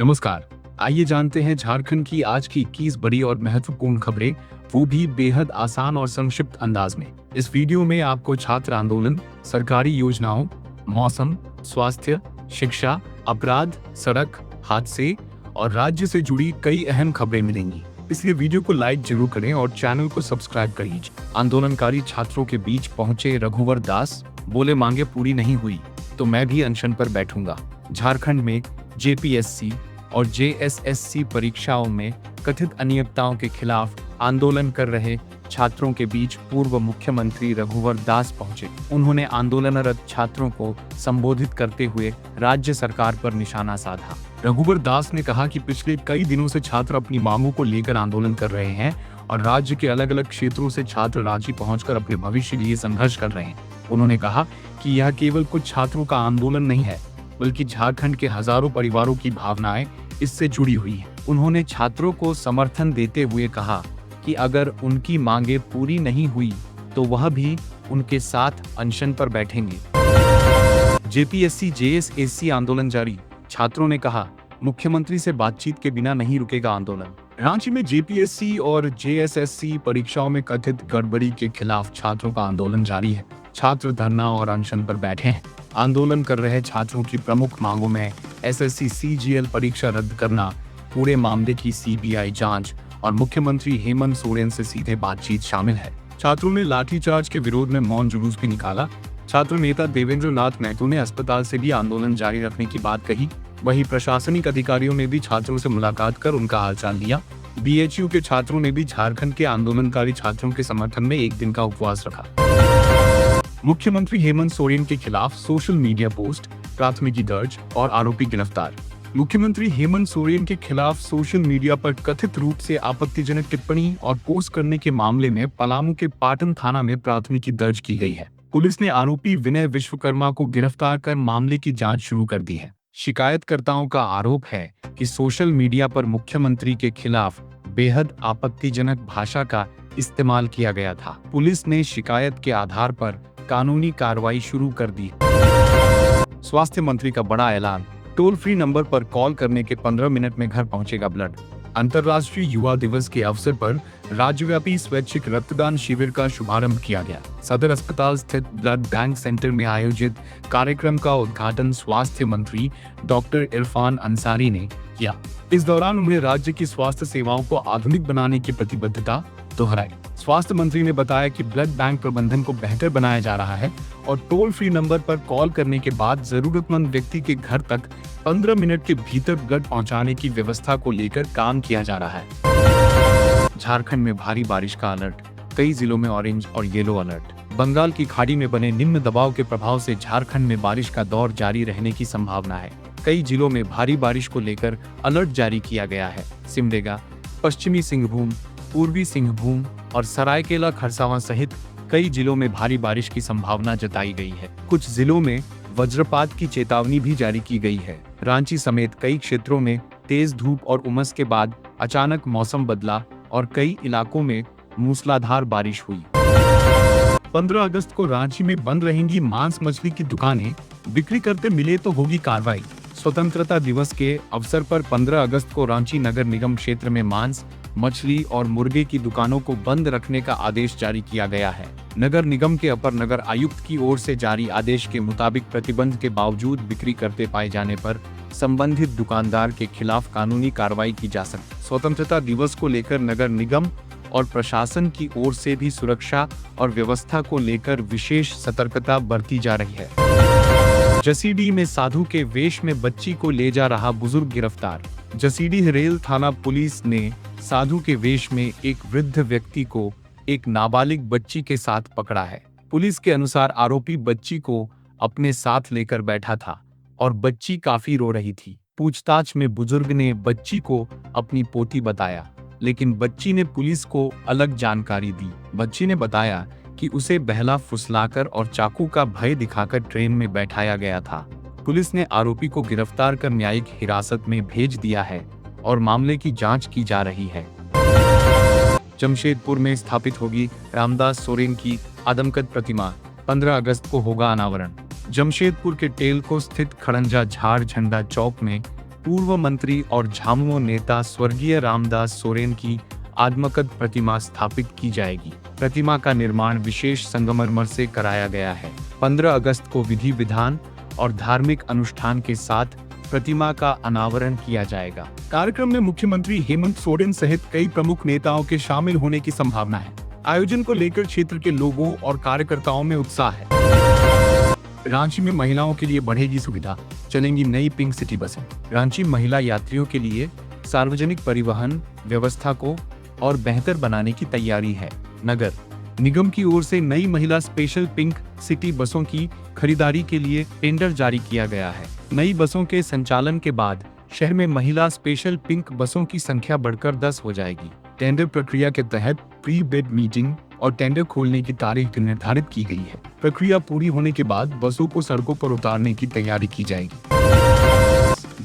नमस्कार। आइए जानते हैं झारखंड की आज की 21 बड़ी और महत्वपूर्ण खबरें, वो भी बेहद आसान और संक्षिप्त अंदाज में। इस वीडियो में आपको छात्र आंदोलन, सरकारी योजनाओं, मौसम, स्वास्थ्य, शिक्षा, अपराध, सड़क हादसे और राज्य से जुड़ी कई अहम खबरें मिलेंगी। इसलिए वीडियो को लाइक जरूर करें और चैनल को सब्सक्राइब कर लीजिए। आंदोलनकारी छात्रों के बीच पहुंचे रघुवर दास, बोले मांगे पूरी नहीं हुई तो मैं भी अनशन पर बैठूंगा। झारखंड में जेपीएससी और जेएसएससी परीक्षाओं में कथित अनियमितताओं के खिलाफ आंदोलन कर रहे छात्रों के बीच पूर्व मुख्यमंत्री रघुवर दास पहुंचे। उन्होंने आंदोलनरत छात्रों को संबोधित करते हुए राज्य सरकार पर निशाना साधा। रघुवर दास ने कहा कि पिछले कई दिनों से छात्र अपनी मांगों को लेकर आंदोलन कर रहे हैं और राज्य के अलग अलग क्षेत्रों से छात्र रांची पहुंचकर अपने भविष्य के लिए संघर्ष कर रहे हैं। उन्होंने कहा कि यह केवल कुछ छात्रों का आंदोलन नहीं है, बल्कि झारखंड के हजारों परिवारों की भावनाएं इससे जुड़ी हुई हैं। उन्होंने छात्रों को समर्थन देते हुए कहा कि अगर उनकी मांगे पूरी नहीं हुई तो वह भी उनके साथ अनशन पर बैठेंगे। जेपीएससी जेएसएससी आंदोलन जारी, छात्रों ने कहा मुख्यमंत्री से बातचीत के बिना नहीं रुकेगा आंदोलन। रांची में जेपीएससी और जेएसएससी परीक्षाओं में कथित गड़बड़ी के खिलाफ छात्रों का आंदोलन जारी है। छात्र धरना और अनशन पर बैठे हैं। आंदोलन कर रहे छात्रों की प्रमुख मांगों में एसएससी सीजीएल परीक्षा रद्द करना, पूरे मामले की सीबीआई जांच और मुख्यमंत्री हेमंत सोरेन से सीधे बातचीत शामिल है। छात्रों ने लाठीचार्ज के विरोध में मौन जुलूस भी निकाला। छात्र नेता देवेंद्र नाथ महतो ने अस्पताल से भी आंदोलन जारी रखने की बात कही। वहीं प्रशासनिक अधिकारियों ने भी छात्रों से मुलाकात कर उनका हालचाल लिया। बीएचयू के छात्रों ने भी झारखंड के आंदोलनकारी छात्रों के समर्थन में एक दिन का उपवास रखा। मुख्यमंत्री हेमंत सोरेन के खिलाफ सोशल मीडिया पोस्ट, प्राथमिकी दर्ज और आरोपी गिरफ्तार। मुख्यमंत्री हेमंत सोरेन के खिलाफ सोशल मीडिया पर कथित रूप से आपत्तिजनक टिप्पणी और पोस्ट करने के मामले में पलामू के पाटन थाना में प्राथमिकी दर्ज की गई है। पुलिस ने आरोपी विनय विश्वकर्मा को गिरफ्तार कर मामले की जांच शुरू कर दी है। शिकायतकर्ताओं का आरोप है कि सोशल मीडिया पर मुख्यमंत्री के खिलाफ बेहद आपत्तिजनक भाषा का इस्तेमाल किया गया था। पुलिस ने शिकायत के आधार पर कानूनी कार्रवाई शुरू कर दी। स्वास्थ्य मंत्री का बड़ा ऐलान, टोल फ्री नंबर पर कॉल करने के 15 मिनट में घर पहुंचेगा ब्लड। अंतर्राष्ट्रीय युवा दिवस के अवसर पर राज्यव्यापी स्वैच्छिक रक्तदान शिविर का शुभारंभ किया गया। सदर अस्पताल स्थित ब्लड बैंक सेंटर में आयोजित कार्यक्रम का उद्घाटन स्वास्थ्य मंत्री डॉक्टर इरफान अंसारी ने किया। इस दौरान उन्होंने राज्य की स्वास्थ्य सेवाओं को आधुनिक बनाने की प्रतिबद्धता दोहराई। स्वास्थ्य मंत्री ने बताया कि ब्लड बैंक प्रबंधन को बेहतर बनाया जा रहा है और टोल फ्री नंबर पर कॉल करने के बाद जरूरतमंद व्यक्ति के घर तक 15 मिनट के भीतर ब्लड पहुंचाने की व्यवस्था को लेकर काम किया जा रहा है। झारखंड में भारी बारिश का अलर्ट, कई जिलों में ऑरेंज और येलो अलर्ट। बंगाल की खाड़ी में बने निम्न दबाव के प्रभाव से झारखंड में बारिश का दौर जारी रहने की संभावना है। कई जिलों में भारी बारिश को लेकर अलर्ट जारी किया गया है। सिमडेगा, पश्चिमी सिंहभूम, पूर्वी सिंहभूम और सरायकेला खरसावां सहित कई जिलों में भारी बारिश की संभावना जताई गई है। कुछ जिलों में वज्रपात की चेतावनी भी जारी की गई है। रांची समेत कई क्षेत्रों में तेज धूप और उमस के बाद अचानक मौसम बदला और कई इलाकों में मूसलाधार बारिश हुई। 15 अगस्त को रांची में बंद रहेंगी मांस मछली की दुकानें, बिक्री करते मिले तो होगी कार्रवाई। स्वतंत्रता दिवस के अवसर पर 15 अगस्त को रांची नगर निगम क्षेत्र में मांस, मछली और मुर्गे की दुकानों को बंद रखने का आदेश जारी किया गया है। नगर निगम के अपर नगर आयुक्त की ओर से जारी आदेश के मुताबिक प्रतिबंध के बावजूद बिक्री करते पाए जाने पर संबंधित दुकानदार के खिलाफ कानूनी कार्रवाई की जा सकती। स्वतंत्रता दिवस को लेकर नगर निगम और प्रशासन की ओर से भी सुरक्षा और व्यवस्था को लेकर विशेष सतर्कता बरती जा रही है। जसीडीह में साधु के वेश में बच्ची को ले जा रहा बुजुर्ग गिरफ्तार। जसीडीह रेल थाना पुलिस ने साधु के वेश में एक वृद्ध व्यक्ति को एक नाबालिग बच्ची के साथ पकड़ा है। पुलिस के अनुसार आरोपी बच्ची को अपने साथ लेकर बैठा था और बच्ची काफी रो रही थी। पूछताछ में बुजुर्ग ने बच्ची को अपनी पोती बताया, लेकिन बच्ची ने पुलिस को अलग जानकारी दी। बच्ची ने बताया कि उसे बहला फुसलाकर और चाकू का भय दिखाकर ट्रेन में बैठाया गया था। पुलिस ने आरोपी को गिरफ्तार कर न्यायिक हिरासत में भेज दिया है और मामले की जांच की जा रही है। जमशेदपुर में स्थापित होगी रामदास सोरेन की आदमकद प्रतिमा, 15 अगस्त को होगा अनावरण। जमशेदपुर के टेलको स्थित खड़ंजा झाड़ झंडा चौक में पूर्व मंत्री और झामुमो नेता स्वर्गीय रामदास सोरेन की आत्मकथ प्रतिमा स्थापित की जाएगी। प्रतिमा का निर्माण विशेष संगमरमर से कराया गया है। 15 अगस्त को विधि विधान और धार्मिक अनुष्ठान के साथ प्रतिमा का अनावरण किया जाएगा। कार्यक्रम में मुख्यमंत्री हेमंत सोरेन सहित कई प्रमुख नेताओं के शामिल होने की संभावना है। आयोजन को लेकर क्षेत्र के लोगों और कार्यकर्ताओं में उत्साह है। रांची में महिलाओं के लिए बढ़ेगी सुविधा, चलेंगी नई पिंक सिटी बसें। रांची महिला यात्रियों के लिए सार्वजनिक परिवहन व्यवस्था को और बेहतर बनाने की तैयारी है। नगर निगम की ओर से नई महिला स्पेशल पिंक सिटी बसों की खरीदारी के लिए टेंडर जारी किया गया है। नई बसों के संचालन के बाद शहर में महिला स्पेशल पिंक बसों की संख्या बढ़कर 10 हो जाएगी। टेंडर प्रक्रिया के तहत प्री बिड मीटिंग और टेंडर खोलने की तारीख निर्धारित की गई है। प्रक्रिया पूरी होने के बाद बसों को सड़कों पर उतारने की तैयारी की जाएगी।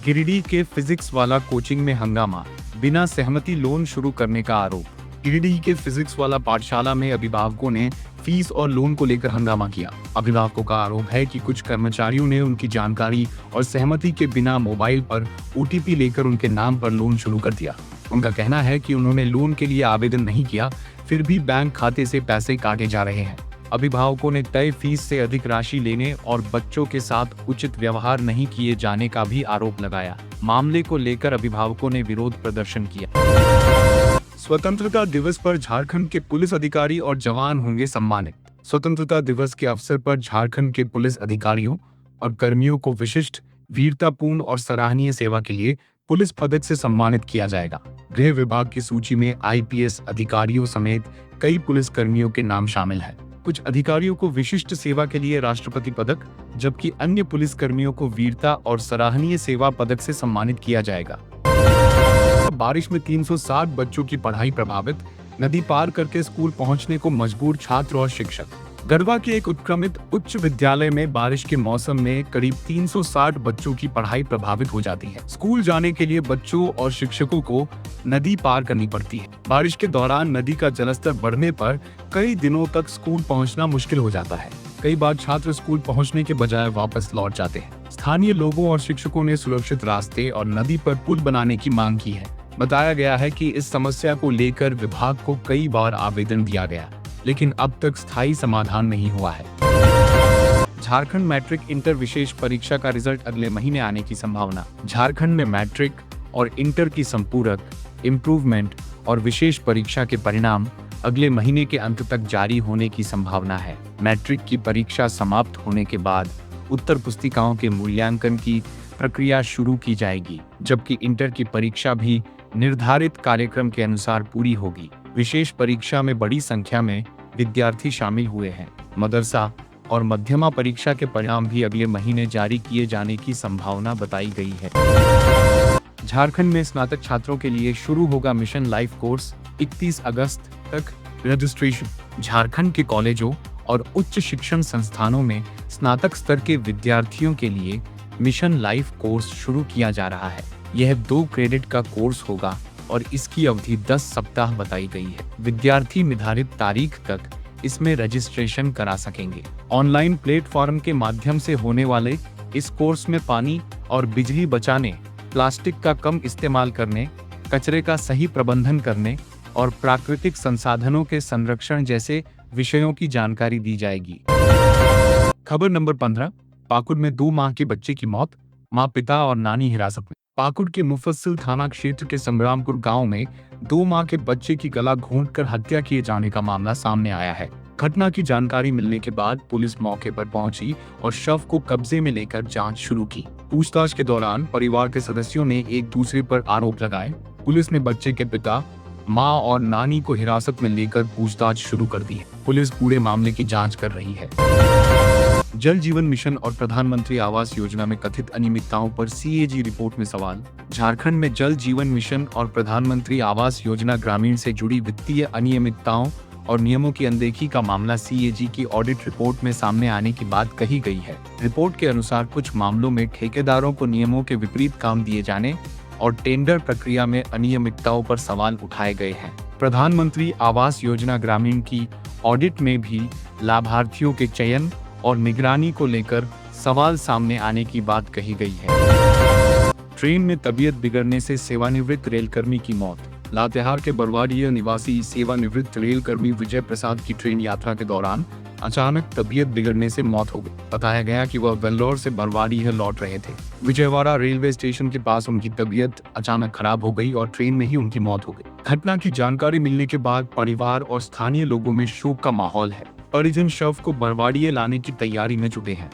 गिरिडीह के फिजिक्स वाला कोचिंग में हंगामा, बिना सहमति लोन शुरू करने का आरोप। गिरिडीह के फिजिक्स वाला पाठशाला में अभिभावकों ने फीस और लोन को लेकर हंगामा किया। अभिभावकों का आरोप है कि कुछ कर्मचारियों ने उनकी जानकारी और सहमति के बिना मोबाइल पर OTP लेकर उनके नाम पर लोन शुरू कर दिया। उनका कहना है कि उन्होंने लोन के लिए आवेदन नहीं किया, फिर भी बैंक खाते से पैसे काटे जा रहे हैं। अभिभावकों ने तय फीस से अधिक राशि लेने और बच्चों के साथ उचित व्यवहार नहीं किए जाने का भी आरोप लगाया। मामले को लेकर अभिभावकों ने विरोध प्रदर्शन किया। स्वतंत्रता दिवस पर झारखंड के पुलिस अधिकारी और जवान होंगे सम्मानित। स्वतंत्रता दिवस के अवसर पर झारखंड के पुलिस अधिकारियों और कर्मियों को विशिष्ट, वीरतापूर्ण और सराहनीय सेवा के लिए पुलिस पदक से सम्मानित किया जाएगा। गृह विभाग की सूची में IPS अधिकारियों समेत कई पुलिस कर्मियों के नाम शामिल हैं। कुछ अधिकारियों को विशिष्ट सेवा के लिए राष्ट्रपति पदक, जबकि अन्य पुलिस कर्मियों को वीरता और सराहनीय सेवा पदक से सम्मानित किया जाएगा। बारिश में 360 बच्चों की पढ़ाई प्रभावित, नदी पार करके स्कूल पहुंचने को मजबूर छात्र और शिक्षक। गढ़वा के एक उत्क्रमित उच्च विद्यालय में बारिश के मौसम में करीब 360 बच्चों की पढ़ाई प्रभावित हो जाती है। स्कूल जाने के लिए बच्चों और शिक्षकों को नदी पार करनी पड़ती है। बारिश के दौरान नदी का जलस्तर बढ़ने पर कई दिनों तक स्कूल पहुंचना मुश्किल हो जाता है। कई बार छात्र स्कूल पहुंचने के बजाय वापस लौट जाते हैं। स्थानीय लोगों और शिक्षकों ने सुरक्षित रास्ते और नदी पर पुल बनाने की मांग की है। बताया गया है कि इस समस्या को लेकर विभाग को कई बार आवेदन दिया गया, लेकिन अब तक स्थायी समाधान नहीं हुआ है। झारखंड मैट्रिक इंटर विशेष परीक्षा का रिजल्ट अगले महीने आने की संभावना। झारखंड में मैट्रिक और इंटर की संपूरक, इम्प्रूवमेंट और विशेष परीक्षा के परिणाम अगले महीने के अंत तक जारी होने की संभावना है। मैट्रिक की परीक्षा समाप्त होने के बाद उत्तर पुस्तिकाओं के मूल्यांकन की प्रक्रिया शुरू की जाएगी, जबकि इंटर की परीक्षा भी निर्धारित कार्यक्रम के अनुसार पूरी होगी। विशेष परीक्षा में बड़ी संख्या में विद्यार्थी शामिल हुए हैं। मदरसा और मध्यमा परीक्षा के परिणाम भी अगले महीने जारी किए जाने की संभावना बताई गई है। झारखंड में स्नातक छात्रों के लिए शुरू होगा मिशन लाइफ कोर्स। 31 अगस्त तक रजिस्ट्रेशन। झारखंड के कॉलेजों और उच्च शिक्षण संस्थानों में स्नातक स्तर के विद्यार्थियों के लिए मिशन लाइफ कोर्स शुरू किया जा रहा है। यह 2 क्रेडिट का कोर्स होगा और इसकी अवधि 10 सप्ताह बताई गई है। विद्यार्थी निर्धारित तारीख तक इसमें रजिस्ट्रेशन करा सकेंगे। ऑनलाइन प्लेटफॉर्म के माध्यम से होने वाले इस कोर्स में पानी और बिजली बचाने, प्लास्टिक का कम इस्तेमाल करने, कचरे का सही प्रबंधन करने और प्राकृतिक संसाधनों के संरक्षण जैसे विषयों की जानकारी दी जाएगी। खबर नंबर 15। पाकुड़ में 2 माह के बच्चे की मौत, मां, पिता और नानी हिरासत में। पाकुड़ के मुफस्सिल थाना क्षेत्र के संग्रामपुर गांव में 2 माह के बच्चे की गला घोंटकर हत्या किए जाने का मामला सामने आया है। घटना की जानकारी मिलने के बाद पुलिस मौके पर पहुंची और शव को कब्जे में लेकर जांच शुरू की। पूछताछ के दौरान परिवार के सदस्यों ने एक दूसरे पर आरोप लगाए। पुलिस ने बच्चे के पिता, मां और नानी को हिरासत में लेकर पूछताछ शुरू कर दी है। पुलिस पूरे मामले की जांच कर रही है। जल जीवन मिशन और प्रधानमंत्री आवास योजना में कथित अनियमितताओं पर CAG रिपोर्ट में सवाल। झारखंड में जल जीवन मिशन और प्रधानमंत्री आवास योजना ग्रामीण से जुड़ी वित्तीय अनियमितताओं और नियमों की अनदेखी का मामला CAG की ऑडिट रिपोर्ट में सामने आने की बात कही गई है। रिपोर्ट के अनुसार कुछ मामलों में ठेकेदारों को नियमों के विपरीत काम दिए जाने और टेंडर प्रक्रिया में अनियमितताओं पर सवाल उठाए गए हैं। प्रधानमंत्री आवास योजना ग्रामीण की ऑडिट में भी लाभार्थियों के चयन और निगरानी को लेकर सवाल सामने आने की बात कही गई है। ट्रेन में तबीयत बिगड़ने से सेवानिवृत्त रेलकर्मी की मौत। लातेहार के बरवाडीह निवासी सेवानिवृत्त रेलकर्मी विजय प्रसाद की ट्रेन यात्रा के दौरान अचानक तबीयत बिगड़ने से मौत हो गई। बताया गया कि वह वेल्लोर से बरवाडीह लौट रहे थे। विजयवाड़ा रेलवे स्टेशन के पास उनकी तबीयत अचानक खराब हो गई और ट्रेन में ही उनकी मौत हो गई। घटना की जानकारी मिलने के बाद परिवार और स्थानीय लोगों में शोक का माहौल है। परिजन शव को बरवाडीह लाने की तैयारी में जुटे हैं।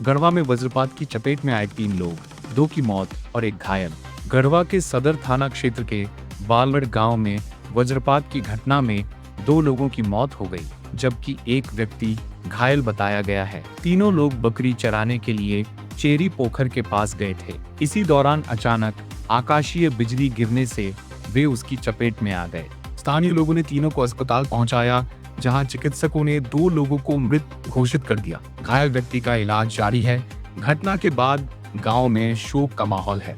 गढ़वा में वज्रपात की चपेट में आए 3 लोग, 2 की मौत और 1 घायल। गढ़वा के सदर थाना क्षेत्र के बालगढ़ गांव में वज्रपात की घटना में 2 लोगों की मौत हो गई, जबकि 1 व्यक्ति घायल बताया गया है। तीनों लोग बकरी चराने के लिए चेरी पोखर के पास गए थे। इसी दौरान अचानक आकाशीय बिजली गिरने से वे उसकी चपेट में आ गए। स्थानीय लोगों ने तीनों को अस्पताल पहुंचाया, जहां चिकित्सकों ने 2 लोगों को मृत घोषित कर दिया। घायल व्यक्ति का इलाज जारी है। घटना के बाद गांव में शोक का माहौल है।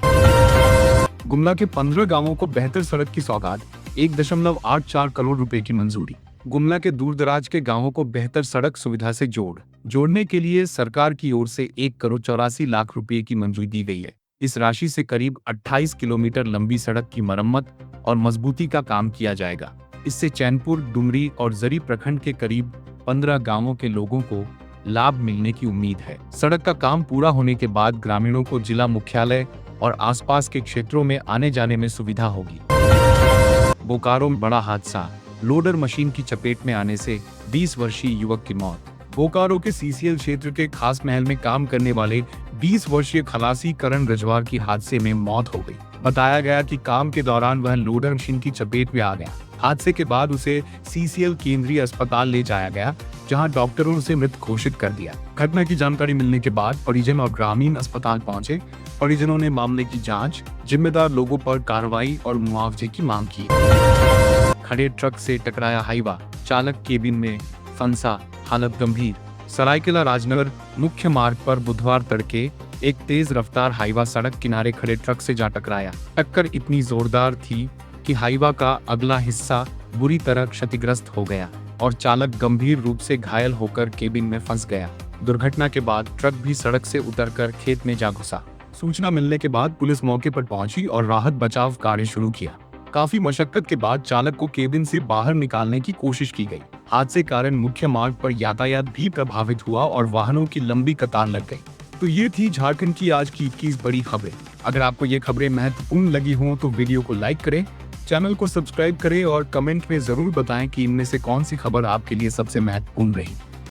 गुमला के 15 गांवों को बेहतर सड़क की सौगात, 1.84 करोड़ रुपए की मंजूरी। गुमला के दूरदराज के गांवों को बेहतर सड़क सुविधा से जोड़ने के लिए सरकार की ओर से 1,84,00,000 रुपए की मंजूरी दी गई है। इस राशि से करीब 28 किलोमीटर लंबी सड़क की मरम्मत और मजबूती का काम किया जाएगा। इससे चैनपुर, डुमरी और जरी प्रखंड के करीब 15 गांवों के लोगं को लाभ मिलने की उम्मीद है। सड़क का काम पूरा होने के बाद ग्रामीणों को जिला मुख्यालय और आसपास के क्षेत्रों में आने जाने में सुविधा होगी। बोकारो में बड़ा हादसा, लोडर मशीन की चपेट में आने से 20 वर्षीय युवक की मौत। बोकारो के सीसीएल क्षेत्र के खास महल में काम करने वाले 20 वर्षीय खलासी करण रजवार की हादसे में मौत हो गई। बताया गया कि काम के दौरान वह लोडर मशीन की चपेट में आ गया। हादसे के बाद उसे सीसीएल केंद्रीय अस्पताल ले जाया गया, जहां डॉक्टरों ने उसे मृत घोषित कर दिया। घटना की जानकारी मिलने के बाद परिजन और ग्रामीण अस्पताल पहुंचे। परिजनों ने मामले की जांच, जिम्मेदार लोगों पर कार्रवाई और मुआवजे की मांग की। खड़े ट्रक से टकराया हाईवा, चालक केबिन में फंसा, हालत गंभीर। सरायकेला राजनगर मुख्य मार्ग पर बुधवार तड़के एक तेज रफ्तार हाईवा सड़क किनारे खड़े ट्रक से जा टकराया। टक्कर इतनी जोरदार थी कि हाईवा का अगला हिस्सा बुरी तरह क्षतिग्रस्त हो गया और चालक गंभीर रूप से घायल होकर केबिन में फंस गया। दुर्घटना के बाद ट्रक भी सड़क से उतरकर खेत में जा घुसा। सूचना मिलने के बाद पुलिस मौके पर पहुंची और राहत बचाव कार्य शुरू किया। काफी मशक्कत के बाद चालक को केबिन से बाहर निकालने की कोशिश की गई। हादसे के कारण मुख्य मार्ग पर यातायात भी प्रभावित हुआ और वाहनों की लंबी कतार लग गई। तो ये थी झारखंड की आज की 21 बड़ी खबरें। अगर आपको ये खबरें महत्वपूर्ण लगी हों तो वीडियो को लाइक करें, चैनल को सब्सक्राइब करें और कमेंट में जरूर बताएं कि इनमें से कौन सी खबर आपके लिए सबसे महत्वपूर्ण रही।